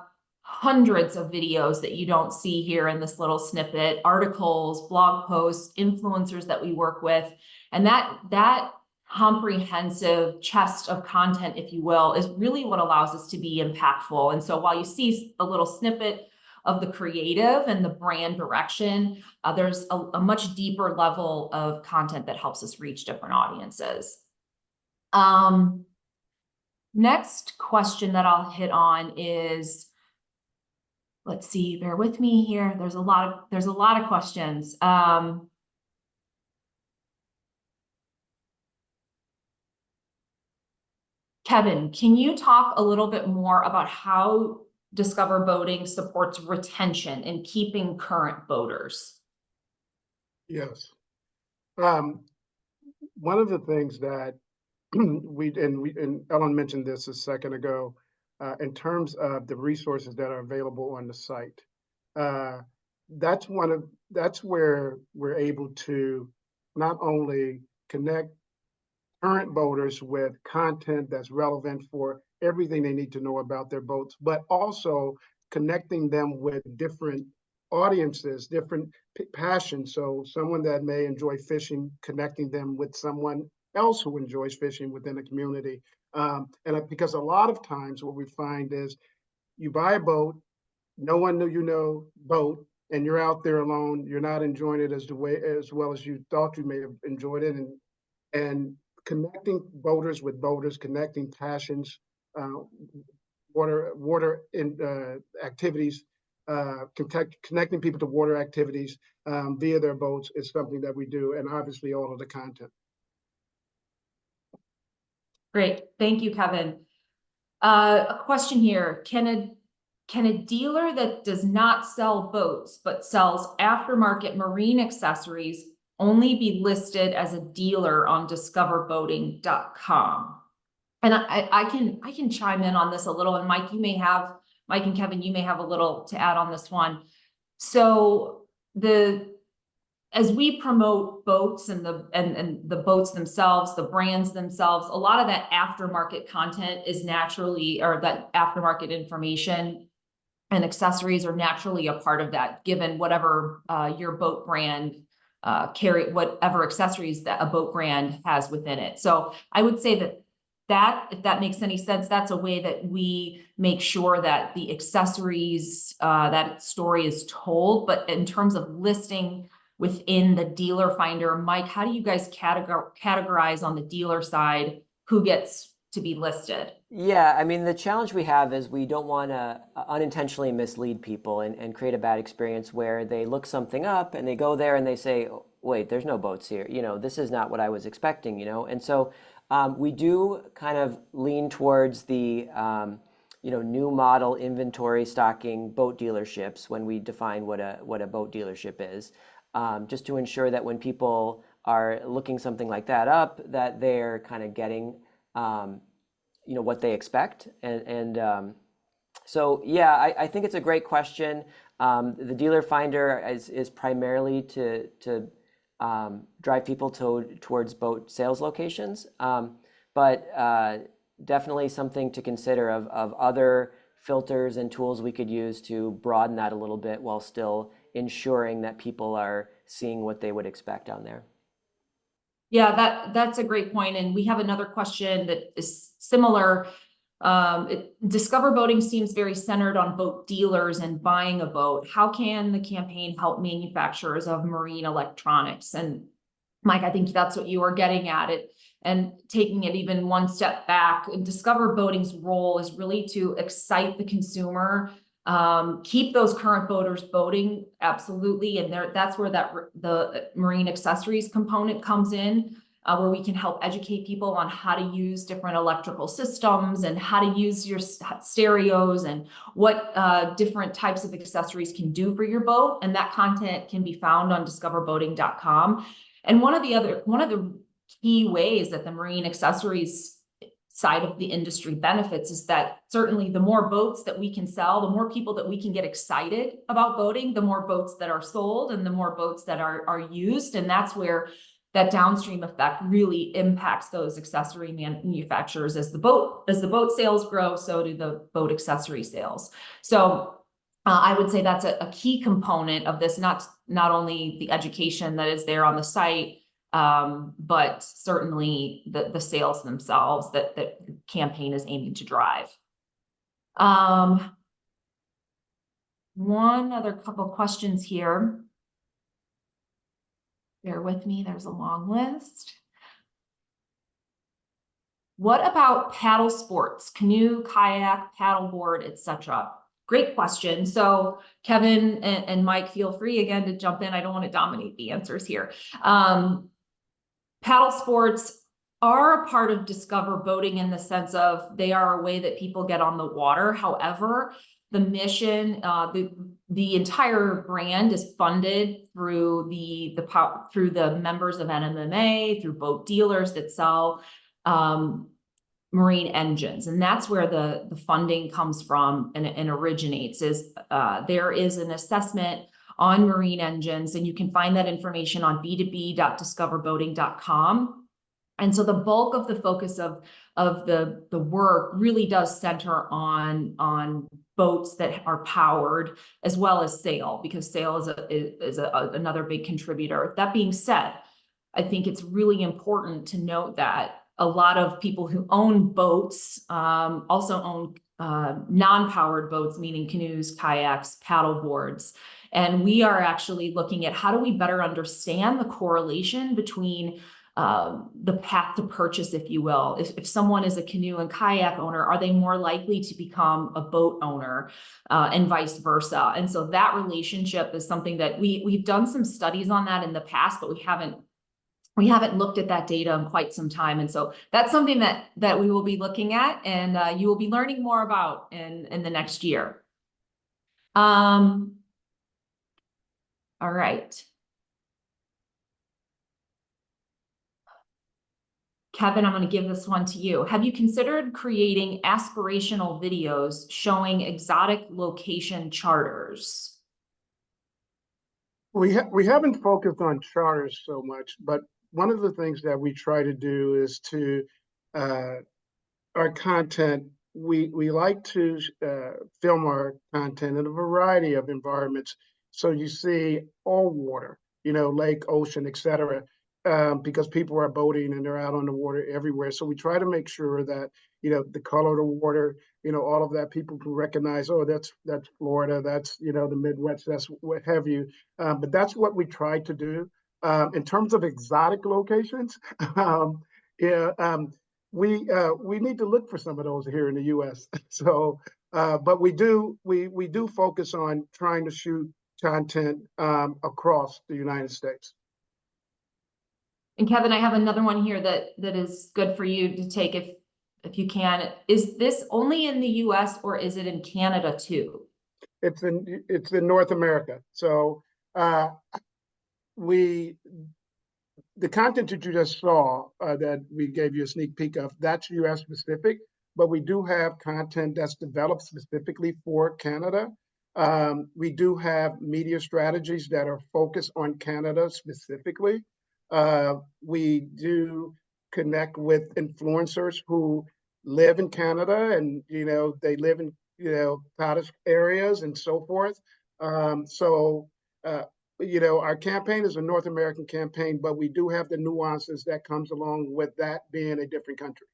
hundreds of videos that you don't see here in this little snippet, articles, blog posts, influencers that we work with. And that comprehensive chest of content, if you will, is really what allows us to be impactful. And so while you see a little snippet of the creative and the brand direction, there's a much deeper level of content that helps us reach different audiences. Next question that I'll hit on is, let's see, bear with me here. There's a lot of questions. Kevin, can you talk a little bit more about how Discover Boating supports retention and keeping current boaters? Yes. One of the things that and Ellen mentioned this a second ago, in terms of the resources that are available on the site. That's where we're able to not only connect current boaters with content that's relevant for everything they need to know about their boats, but also connecting them with different audiences, different passions. So someone that may enjoy fishing, connecting them with someone else who enjoys fishing within a community. Because a lot of times what we find is you buy a boat, no one boat, and you're out there alone. You're not enjoying it as well as you thought you may have enjoyed it, and connecting boaters with boaters, connecting passions, water in activities, connecting people to water activities via their boats is something that we do, and obviously all of the content. Great, thank you, Kevin. A question here: Can a dealer that does not sell boats but sells aftermarket marine accessories only be listed as a dealer on discoverboating.com? And I can chime in on this a little, and Mike and Kevin, you may have a little to add on this one. So as we promote boats and the boats themselves, the brands themselves, a lot of that aftermarket content is naturally, or that aftermarket information and accessories are naturally a part of that, given whatever your boat brand whatever accessories that a boat brand has within it. So I would say that if that makes any sense, that's a way that we make sure that the accessories, that story is told. But in terms of listing within the dealer finder, Mike, how do you guys categorize on the dealer side who gets to be listed? Yeah, I mean, the challenge we have is we don't want to unintentionally mislead people and create a bad experience where they look something up and they go there and they say, oh, wait, there's no boats here. This is not what I was expecting, And so we do kind of lean towards the, new model inventory stocking boat dealerships when we define what a boat dealership is, just to ensure that when people are looking something like that up, that they're kind of getting what they expect. So yeah, I think it's a great question. The dealer finder is primarily to drive people towards boat sales locations, but definitely something to consider of other filters and tools we could use to broaden that a little bit while still ensuring that people are seeing what they would expect down there. Yeah, that's a great point. And we have another question that is similar. Discover Boating seems very centered on boat dealers and buying a boat. How can the campaign help manufacturers of marine electronics? And Mike, I think that's what you were getting at it. And taking it even one step back, Discover Boating's role is really to excite the consumer Keep those current boaters boating, absolutely. And that's where the marine accessories component comes in, where we can help educate people on how to use different electrical systems and how to use your stereos and what different types of accessories can do for your boat. And that content can be found on discoverboating.com. And one of the key ways that the marine accessories side of the industry benefits is that certainly the more boats that we can sell, the more people that we can get excited about boating, the more boats that are sold and the more boats that are used. And that's where that downstream effect really impacts those accessory manufacturers. As the boat sales grow, so do the boat accessory sales. So I would say that's a key component of this, not only the education that is there on the site, but certainly the sales themselves that the campaign is aiming to drive. One other couple questions here. Bear with me, there's a long list. What about paddle sports, canoe, kayak, paddleboard, etc.? Great question. So Kevin and Mike, feel free again to jump in. I don't want to dominate the answers here. Paddle sports are a part of Discover Boating in the sense of they are a way that people get on the water. However, the mission, the entire brand is funded through through the members of NMMA, through boat dealers that sell marine engines. And that's where the funding comes from and originates. There is an assessment on marine engines, and you can find that information on b2b.discoverboating.com. And so the bulk of the focus of the work really does center on boats that are powered as well as sail, because sail is another big contributor. That being said, I think it's really important to note that a lot of people who own boats also own non-powered boats, meaning canoes, kayaks, paddle boards. And we are actually looking at how do we better understand the correlation between the path to purchase, if you will. If someone is a canoe and kayak owner, are they more likely to become a boat owner and vice versa? And so that relationship is something that we've done some studies on that in the past, but we haven't looked at that data in quite some time. And so that's something that we will be looking at, and you will be learning more about in the next year. All right. Kevin, I'm going to give this one to you. Have you considered creating aspirational videos showing exotic location charters? We haven't focused on charters so much, but one of the things that we try to do is to our content. We like to film our content in a variety of environments. So you see all water, lake, ocean, etc. Because people are boating and they're out on the water everywhere. So we try to make sure that, the color of the water, all of that, people can recognize, oh, that's Florida, that's, the Midwest, that's what have you. But that's what we try to do. In terms of exotic locations, we need to look for some of those here in the U.S. So, but we do focus on trying to shoot content across the United States. And Kevin, I have another one here that is good for you to take if you can. Is this only in the US or is it in Canada too? It's in North America. So the content that you just saw that we gave you a sneak peek of, that's US specific, but we do have content that's developed specifically for Canada. We do have media strategies that are focused on Canada specifically. We do connect with influencers who live in Canada and, they live in, cottage areas and so forth. Our campaign is a North American campaign, but we do have the nuances that comes along with that being a different country.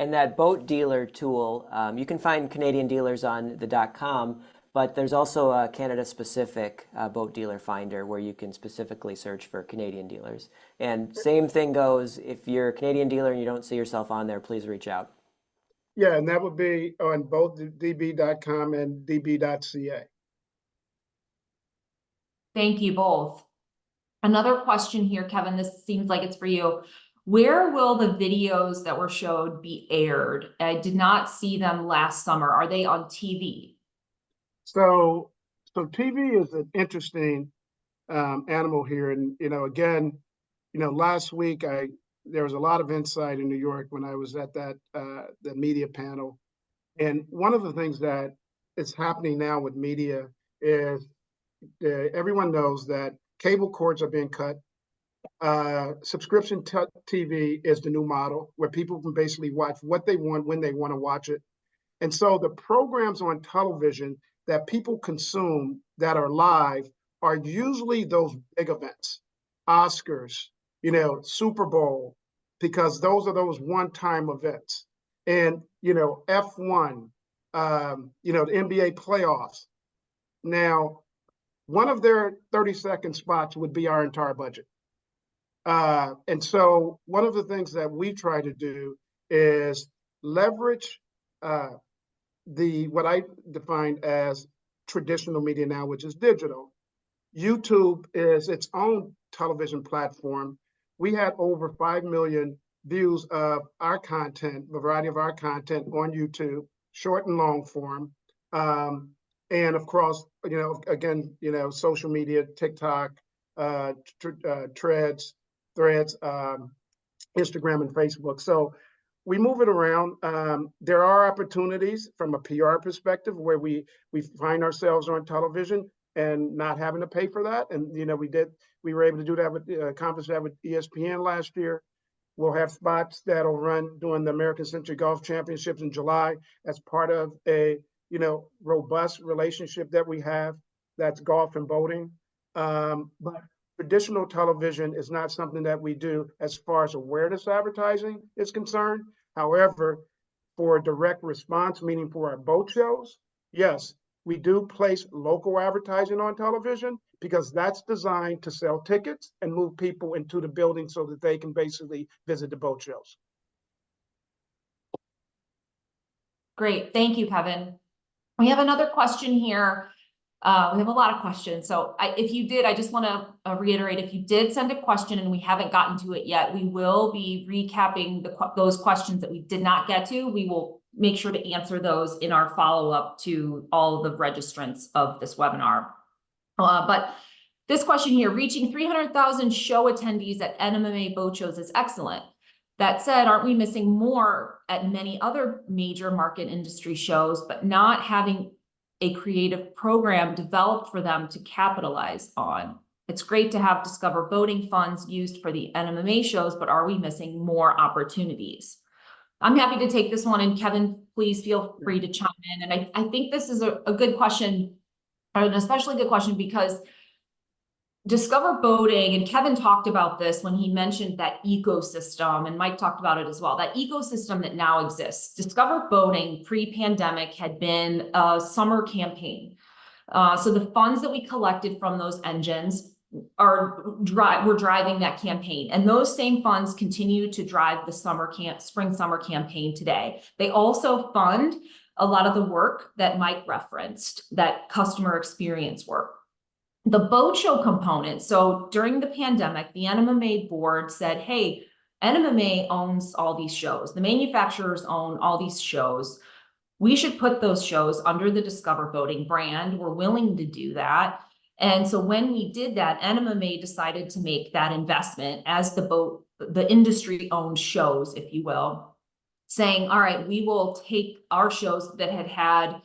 And that boat dealer tool, you can find Canadian dealers on the .com, but there's also a Canada-specific boat dealer finder where you can specifically search for Canadian dealers. And same thing goes, if you're a Canadian dealer and you don't see yourself on there, please reach out. Yeah, and that would be on both the db.com and db.ca. Thank you both. Another question here, Kevin, this seems like it's for you. Where will the videos that were showed be aired? I did not see them last summer. Are they on TV? So TV is an interesting animal here. And, again, last week there was a lot of insight in New York when I was at that the media panel. And one of the things that is happening now with media is everyone knows that cable cords are being cut. Subscription TV is the new model where people can basically watch what they want when they want to watch it. And so the programs on television that people consume that are live are usually those big events, Oscars, Super Bowl, because those are those one-time events. And, F1, the NBA playoffs. Now, one of their 30-second spots would be our entire budget. And so one of the things that we try to do is leverage what I define as traditional media now, which is digital. YouTube is its own television platform. We had over 5 million views of our content, a variety of our content on YouTube, short and long form. And of course, again, social media, TikTok, Threads, Instagram and Facebook. So we move it around. There are opportunities from a PR perspective where we find ourselves on television and not having to pay for that. And, we were able to do that accomplish that with ESPN last year. We'll have spots that'll run during the American Century Golf Championships in July as part of a, robust relationship that we have that's golf and boating. But traditional television is not something that we do as far as awareness advertising is concerned. However, for direct response, meaning for our boat shows, yes, we do place local advertising on television because that's designed to sell tickets and move people into the building so that they can basically visit the boat shows. Great. Thank you, Kevin. We have another question here. We have a lot of questions. So if you did, I just want to reiterate, if you did send a question and we haven't gotten to it yet, we will be recapping those questions that we did not get to. We will make sure to answer those in our follow-up to all the registrants of this webinar. But this question here, reaching 300,000 show attendees at NMMA boat shows is excellent. That said, aren't we missing more at many other major market industry shows, but not having a creative program developed for them to capitalize on? It's great to have Discover Boating funds used for the NMMA shows, but are we missing more opportunities? I'm happy to take this one, and Kevin, please feel free to chime in. And I think this is a good question, or an especially good question, because Discover Boating, and Kevin talked about this when he mentioned that ecosystem, and Mike talked about it as well, that ecosystem that now exists. Discover Boating pre-pandemic had been a summer campaign. So the funds that we collected from those engines were driving that campaign. And those same funds continue to drive the spring summer campaign today. They also fund a lot of the work that Mike referenced, that customer experience work. The boat show component. So during the pandemic, the NMMA board said, hey, NMMA owns all these shows. The manufacturers own all these shows. We should put those shows under the Discover Boating brand. We're willing to do that. And so when we did that, NMMA decided to make that investment as the industry owned shows, if you will, saying, all right, we will take our shows that had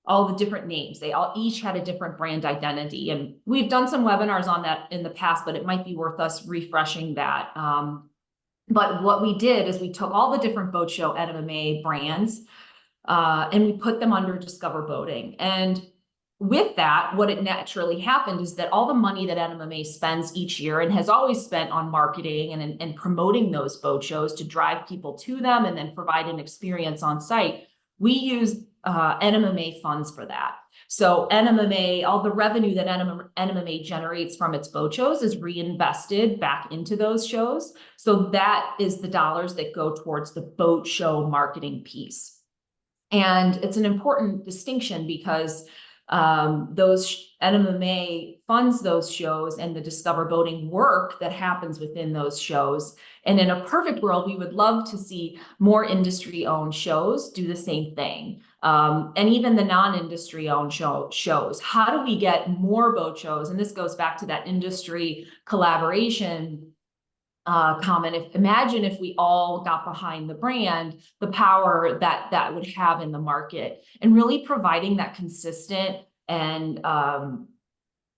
all the different names. They each had a different brand identity. And we've done some webinars on that in the past, but it might be worth us refreshing that. But what we did is we took all the different boat show NMMA brands and we put them under Discover Boating. And with that, what it naturally happened is that all the money that NMMA spends each year and has always spent on marketing and promoting those boat shows to drive people to them and then provide an experience on site, we use NMMA funds for that. So NMMA, all the revenue that NMMA generates from its boat shows is reinvested back into those shows. So that is the dollars that go towards the boat show marketing piece. And it's an important distinction because those NMMA funds those shows and the Discover Boating work that happens within those shows. And in a perfect world, we would love to see more industry-owned shows do the same thing. And even the non-industry owned shows. How do we get more boat shows? And this goes back to that industry collaboration comment. Imagine if we all got behind the brand, the power that that would have in the market, and really providing that consistent and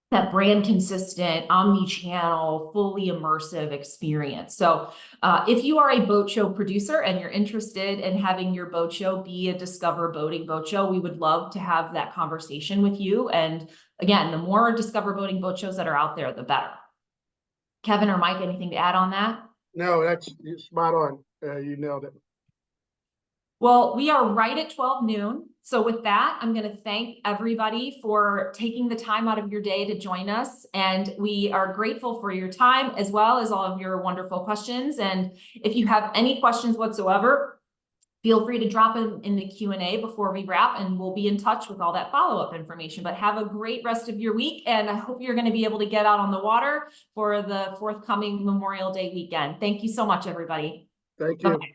that brand consistent, omni-channel, fully immersive experience. So if you are a boat show producer and you're interested in having your boat show be a Discover Boating boat show, we would love to have that conversation with you. And again, the more Discover Boating boat shows that are out there, the better. Kevin or Mike, anything to add on that? No, that's spot on. You nailed it. Well, we are right at 12 noon. So with that, I'm going to thank everybody for taking the time out of your day to join us. And we are grateful for your time as well as all of your wonderful questions. And if you have any questions whatsoever, feel free to drop them in the Q&A before we wrap, and we'll be in touch with all that follow-up information. But have a great rest of your week, and I hope you're going to be able to get out on the water for the forthcoming Memorial Day weekend. Thank you so much, everybody. Thank you. Bye.